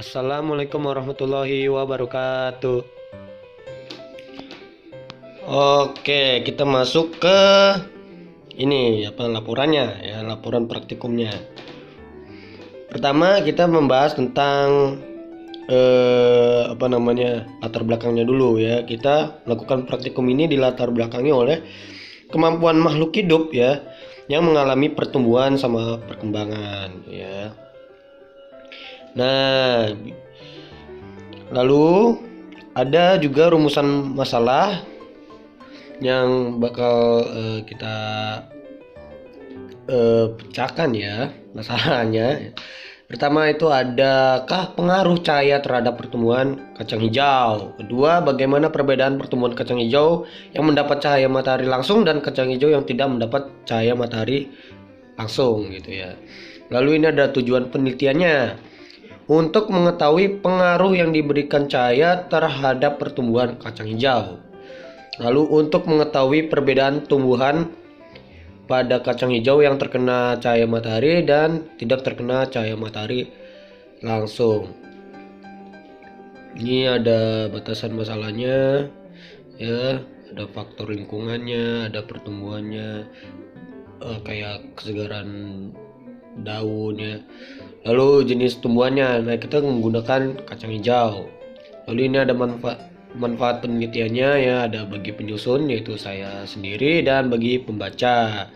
Assalamualaikum warahmatullahi wabarakatuh. Oke, kita masuk ke ini laporannya ya, laporan praktikumnya. Pertama kita membahas tentang latar belakangnya dulu ya. Kita melakukan praktikum ini dilatar belakangi oleh kemampuan makhluk hidup ya yang mengalami pertumbuhan sama perkembangan ya. Nah, lalu ada juga rumusan masalah yang bakal kita pecahkan ya masalahnya. Pertama itu, adakah pengaruh cahaya terhadap pertumbuhan kacang hijau? Kedua, bagaimana perbedaan pertumbuhan kacang hijau yang mendapat cahaya matahari langsung dan kacang hijau yang tidak mendapat cahaya matahari langsung gitu ya. Lalu ini ada tujuan penelitiannya. Untuk mengetahui pengaruh yang diberikan cahaya terhadap pertumbuhan kacang hijau. Lalu untuk mengetahui perbedaan tumbuhan pada kacang hijau yang terkena cahaya matahari dan tidak terkena cahaya matahari langsung. Ini ada batasan masalahnya ya, ada faktor lingkungannya, ada pertumbuhannya, kayak kesegaran daun ya. Lalu jenis tumbuhannya, nah kita menggunakan kacang hijau. Lalu ini ada manfaat penelitiannya ya, ada bagi penyusun yaitu saya sendiri dan bagi pembaca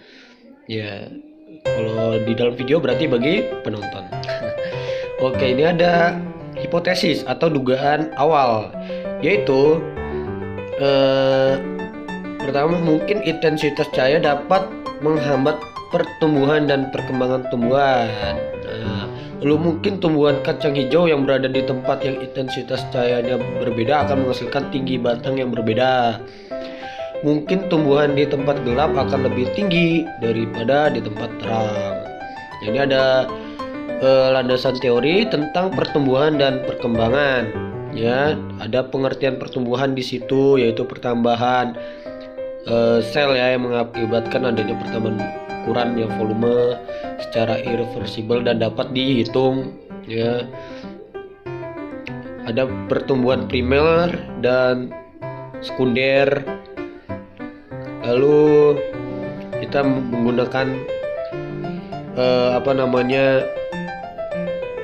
ya. Kalau di dalam video berarti bagi penonton. Oke, ini ada hipotesis atau dugaan awal, yaitu pertama, mungkin intensitas cahaya dapat menghambat pertumbuhan dan perkembangan tumbuhan. Lalu mungkin tumbuhan kacang hijau yang berada di tempat yang intensitas cahayanya berbeda akan menghasilkan tinggi batang yang berbeda. Mungkin tumbuhan di tempat gelap akan lebih tinggi daripada di tempat terang. Jadi ada landasan teori tentang pertumbuhan dan perkembangan. Ya, ada pengertian pertumbuhan di situ, yaitu pertambahan sel ya yang mengakibatkan adanya pertambahan ukuran ya volume secara irreversibel dan dapat dihitung ya. Ada pertumbuhan primer dan sekunder. Lalu kita menggunakan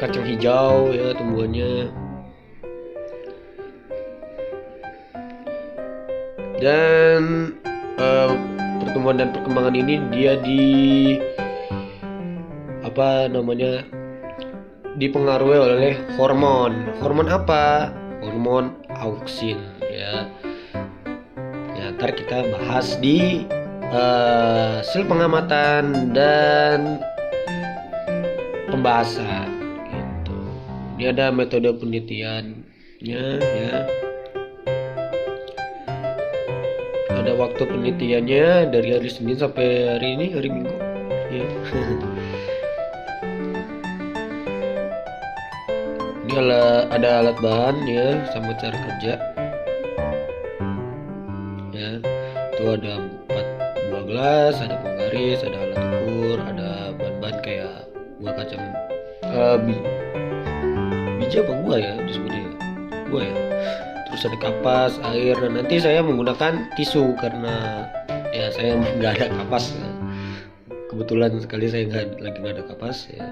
kacang hijau ya tumbuhannya. Dan pertumbuhan dan perkembangan ini dia dipengaruhi oleh hormon. Hormon apa? Hormon auksin ya. Ya, ntar kita bahas di hasil pengamatan dan pembahasan gitu. Ini ada metode penelitiannya ya. Ada waktu penelitiannya dari hari Senin sampai hari Minggu ya. Ini ada alat bahan ya sama cara kerja ya. Itu ada 4 buah gelas, ada penggaris, ada alat ukur, ada bahan-bahan kayak buah kacang biji apa buah ya disebutnya, buah ya. Terus ada kapas, air, dan nanti saya menggunakan tisu karena ya saya nggak ada kapas ya. Kebetulan sekali saya lagi nggak ada kapas ya.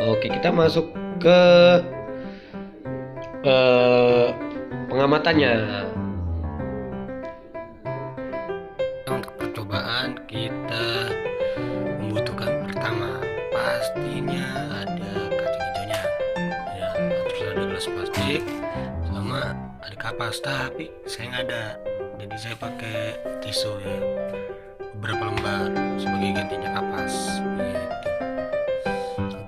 Oke, kita masuk ke pengamatannya. Untuk percobaan kita membutuhkan pertama pastinya ada kacang hijaunya ya, terus ada gelas plastik sama ada kapas, tapi saya nggak ada, jadi saya pakai tisu ya, beberapa lembar sebagai gantinya kapas gitu.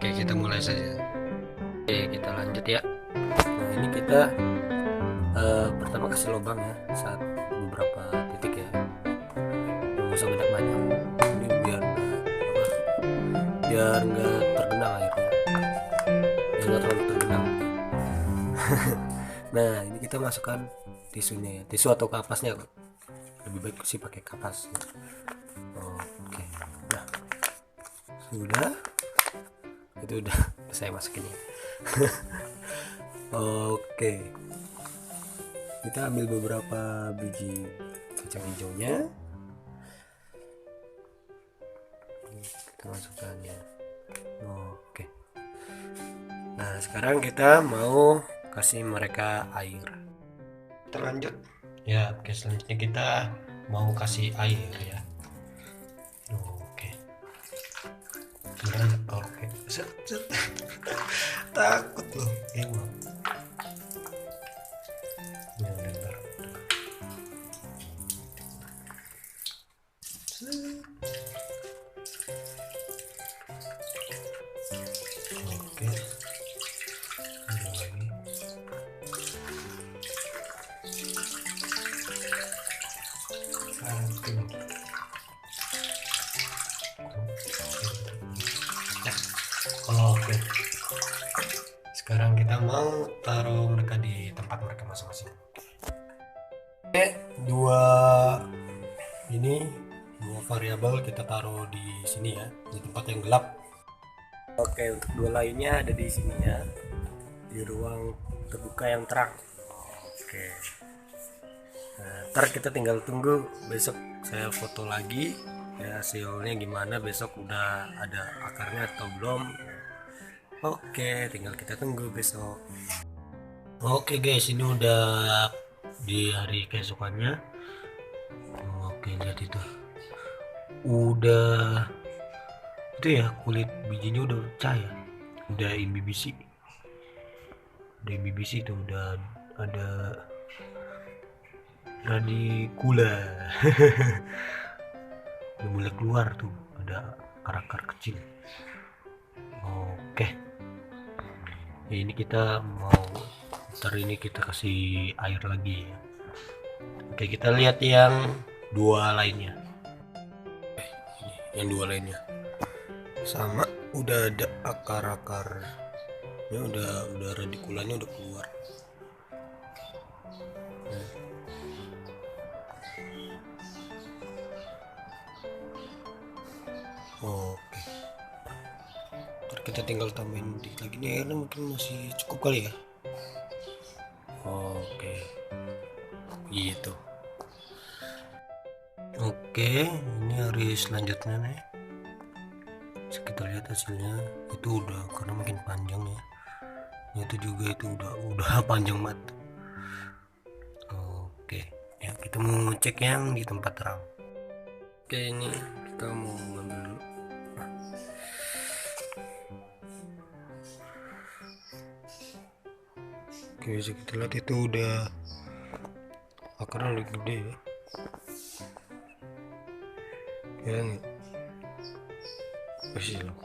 Oke, kita mulai saja. Oke, kita lanjut ya. Nah, ini kita pertama kasih lubang ya, saat beberapa titik ya, nggak usah banyak, ini biar nggak tergenang airnya, biar nggak terlalu tergenang. Nah, ini kita masukkan tisunya ya, tisu atau kapasnya, lebih baik sih pakai kapas ya. Oke, nah Udah, itu udah saya masukin ya. Oke, kita ambil beberapa biji kacang hijaunya, kita masukkannya. Oke, nah sekarang kita mau kasih mereka air. Kita lanjut. Ya, oke, selanjutnya kita mau kasih air ya. Oke, oke. Takut loh, emang. Ya, bentar. Oke, ada lagi. Oke, sekarang kita mau taruh mereka di tempat mereka masing-masing. Oke, dua variabel kita taruh di sini ya, di tempat yang gelap. Oke, untuk dua lainnya ada di sini ya, di ruang terbuka yang terang. Oke, nah, ntar kita tinggal tunggu besok saya foto lagi ya, hasilnya gimana, besok udah ada akarnya atau belum. Oke, tinggal kita tunggu besok. Oke guys, ini udah di hari keesokannya. Oke, lihat itu udah, itu ya, kulit bijinya udah pecah ya, udah imbibisi, itu udah ada radikula. Udah mulai keluar tuh, ada akar-akar kecil. Oke, ya, ini kita mau, ntar ini kita kasih air lagi ya. Oke, kita lihat yang dua lainnya. Yang dua lainnya sama, udah ada akar-akar ya, udah radikulanya udah keluar. Oke, ntar kita tinggal tambahin dikit lagi nih, airnya mungkin masih cukup kali ya. Oke, gitu. Oke, ini hari selanjutnya nih, kita lihat hasilnya. Itu udah, karena makin panjang ya, itu juga itu udah panjang banget. Oke ya, kita mau cek yang di tempat terang. Oke, ini kita mau ngambil dulu. Oke, bisa kita lihat itu udah akarnya udah gede ya. Ya nggak? Masih loh.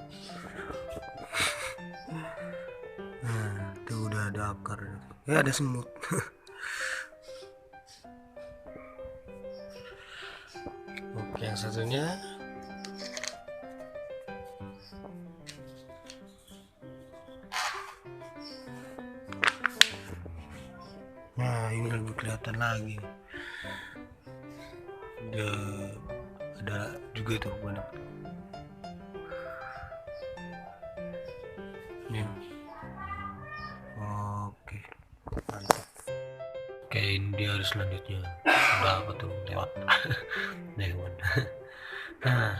Nah, itu udah ada akar. Ya, ada semut. Oke, yang satunya. Nah, ini lebih kelihatan lagi. Udah ada juga tuh banyak. Nih. Oke, mantap. Oke, ini dia hari selanjutnya. Udah apa tuh, lewat. Lewat. Nah,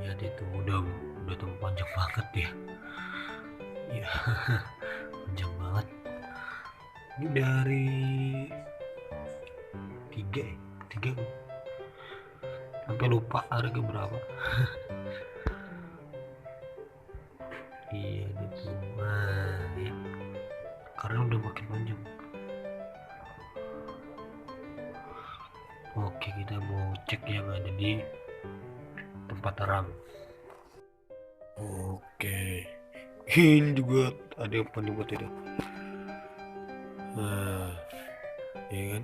lihat itu udah tuh panjang banget ya. Ya, panjang banget. Ini dari tiga sampai lupa harga berapa. Iya gitu. Nah, ya, karena udah makin panjang. Oke, kita mau cek yang ada di tempat terang. Oke, ini juga ada yang paling buat itu. Nah, ya kan,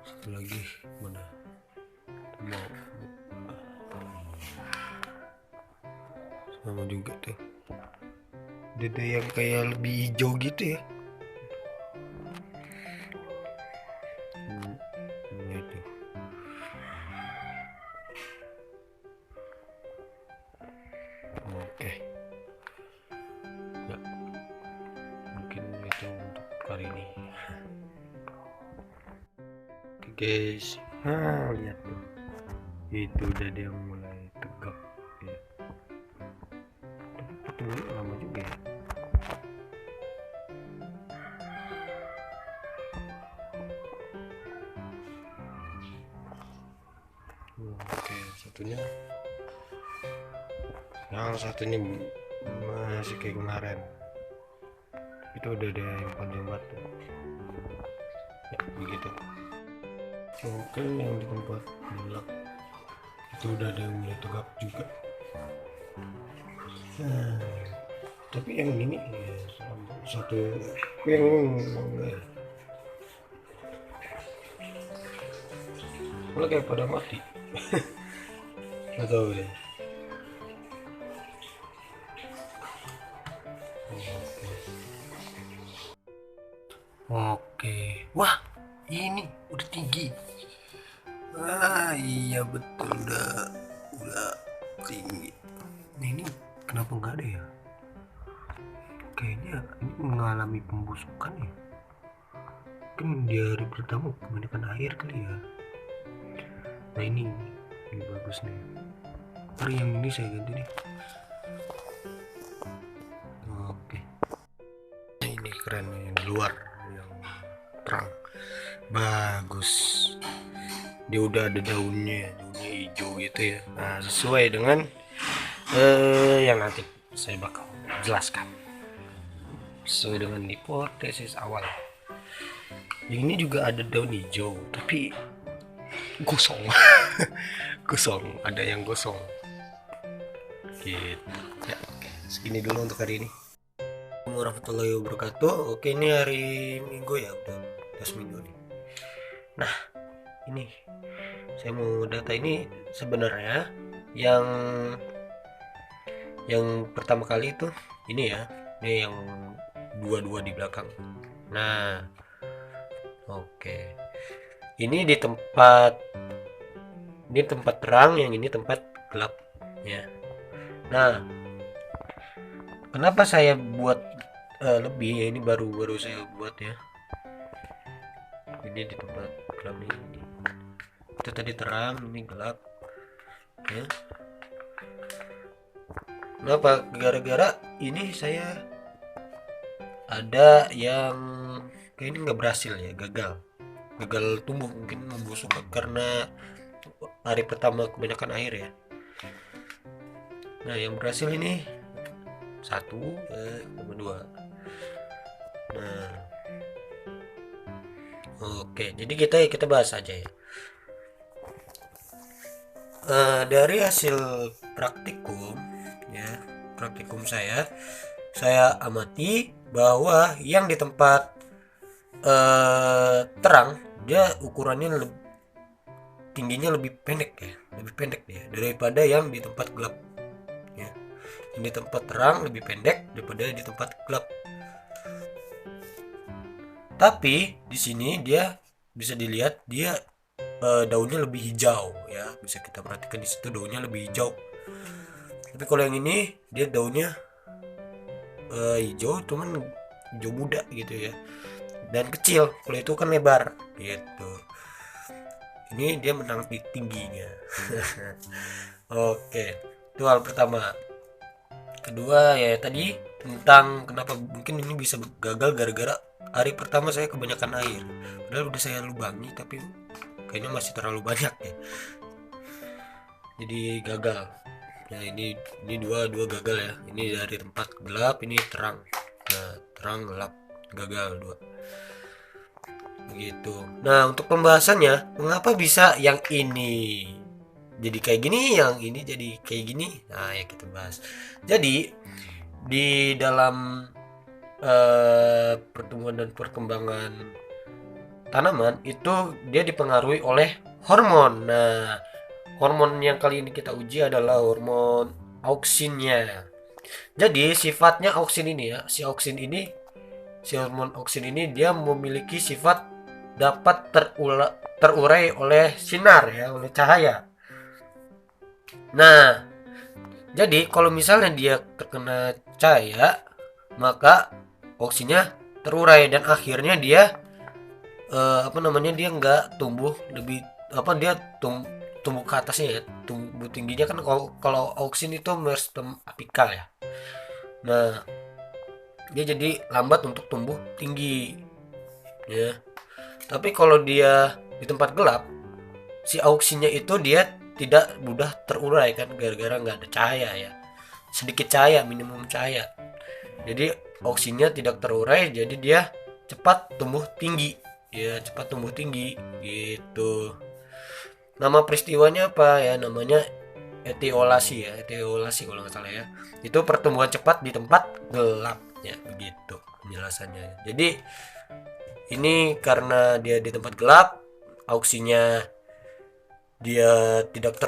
satu lagi mana, mau sama juga tuh, ada yang kayak lebih hijau gitu ya. Itu guys. Lihat tuh, itu udah dia mulai tegak ya. Tapi lama juga ya. Oke, yang satunya masih kayak kemarin. Itu udah ada yang panjang batu ya, begitu. Oke, yang di tempat gelap itu udah ada yang mulai tegak juga. Tapi yang ini ya, satu yang malah kayak pada mati. Nggak tahu deh. Oke. Wah, ini udah tinggi. Iya betul, udah tinggi. Nah, ini kenapa nggak ada ya? Kayaknya ini mengalami pembusukan ya. Mungkin di hari pertama kebanyakan air kali ya. Nah, ini bagus nih. Hari yang ini saya ganti nih. Oke. Ini keren nih, di luar yang terang. Bagus. Dia udah ada daunnya hijau gitu ya. Nah, sesuai dengan yang nanti saya bakal jelaskan. Sesuai dengan hipotesis awal. Yang ini juga ada daun hijau, tapi gosong. Gosong, ada yang gosong. Gitu. Ya, segini dulu untuk hari ini. Assalamualaikum warahmatullahi wabarakatuh. Oke, ini hari Minggu ya, udah seminggu nih. Nah, ini saya mau data ini sebenarnya yang pertama kali itu ini ya, ini yang dua di belakang. Nah, oke, ini di tempat terang, yang ini tempat gelap ya. Nah, kenapa saya buat lebih ya, ini baru saya buat ya. Ini di tempat gelap ini. Itu tadi terang, ini gelap ya. Kenapa? Gara-gara ini saya ada yang kayak ini nggak berhasil ya, gagal tumbuh, mungkin membusuk karena hari pertama kebanyakan air ya. Nah, yang berhasil ini satu sama dua. Nah, oke, jadi kita bahas aja ya. Dari hasil praktikum ya, praktikum saya amati bahwa yang di tempat terang dia ukurannya tingginya lebih pendek ya daripada yang di tempat gelap ya. Yang di tempat terang lebih pendek daripada di tempat gelap. Tapi di sini dia bisa dilihat dia daunnya lebih hijau ya, bisa kita perhatikan di situ daunnya lebih hijau. Tapi kalau yang ini dia daunnya hijau, cuman hijau muda gitu ya, dan kecil. Kalau itu kan lebar gitu. Ini dia menang tingginya. Oke, itu hal pertama. Kedua ya tadi tentang kenapa mungkin ini bisa gagal gara-gara hari pertama saya kebanyakan air. Padahal udah saya lubangi tapi kayaknya masih terlalu banyak ya. Jadi gagal. Nah, ini dua gagal ya. Ini dari tempat gelap, ini terang. Nah, terang gelap, gagal dua. Begitu. Nah, untuk pembahasannya, mengapa bisa yang ini jadi kayak gini, yang ini jadi kayak gini? Nah, ya kita bahas. Jadi di dalam pertumbuhan dan perkembangan tanaman itu dia dipengaruhi oleh hormon. Nah, hormon yang kali ini kita uji adalah hormon auksinnya. Jadi sifatnya auksin ini ya, si hormon auksin ini dia memiliki sifat dapat terurai oleh sinar ya, oleh cahaya. Nah, jadi kalau misalnya dia terkena cahaya, maka auksinnya terurai dan akhirnya dia apa namanya, dia nggak tumbuh lebih apa, dia tumbuh ke atasnya ya, tumbuh tingginya kan. Kalau kalau auksin itu meristem apikal ya. Nah, dia jadi lambat untuk tumbuh tinggi ya. Tapi kalau dia di tempat gelap, si auksinnya itu dia tidak mudah terurai kan, gara-gara nggak ada cahaya ya, sedikit cahaya, minimum cahaya. Jadi auksinnya tidak terurai, jadi dia cepat tumbuh tinggi ya, cepat tumbuh tinggi gitu. Nama peristiwanya apa ya, namanya etiolasi ya, etiolasi kalau nggak salah ya. Itu pertumbuhan cepat di tempat gelap ya, begitu penjelasannya. Jadi ini karena dia di tempat gelap, auksinya dia tidak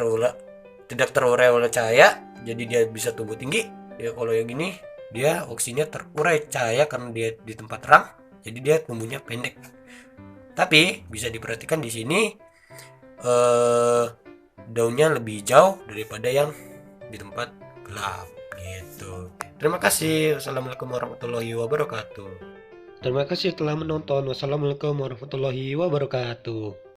terurai oleh cahaya, jadi dia bisa tumbuh tinggi ya. Kalau yang ini dia auksinya terurai cahaya karena dia di tempat terang, jadi dia tumbuhnya pendek. Tapi bisa diperhatikan di sini, daunnya lebih hijau daripada yang di tempat gelap gitu. Terima kasih. Wassalamualaikum warahmatullahi wabarakatuh. Terima kasih telah menonton. Wassalamualaikum warahmatullahi wabarakatuh.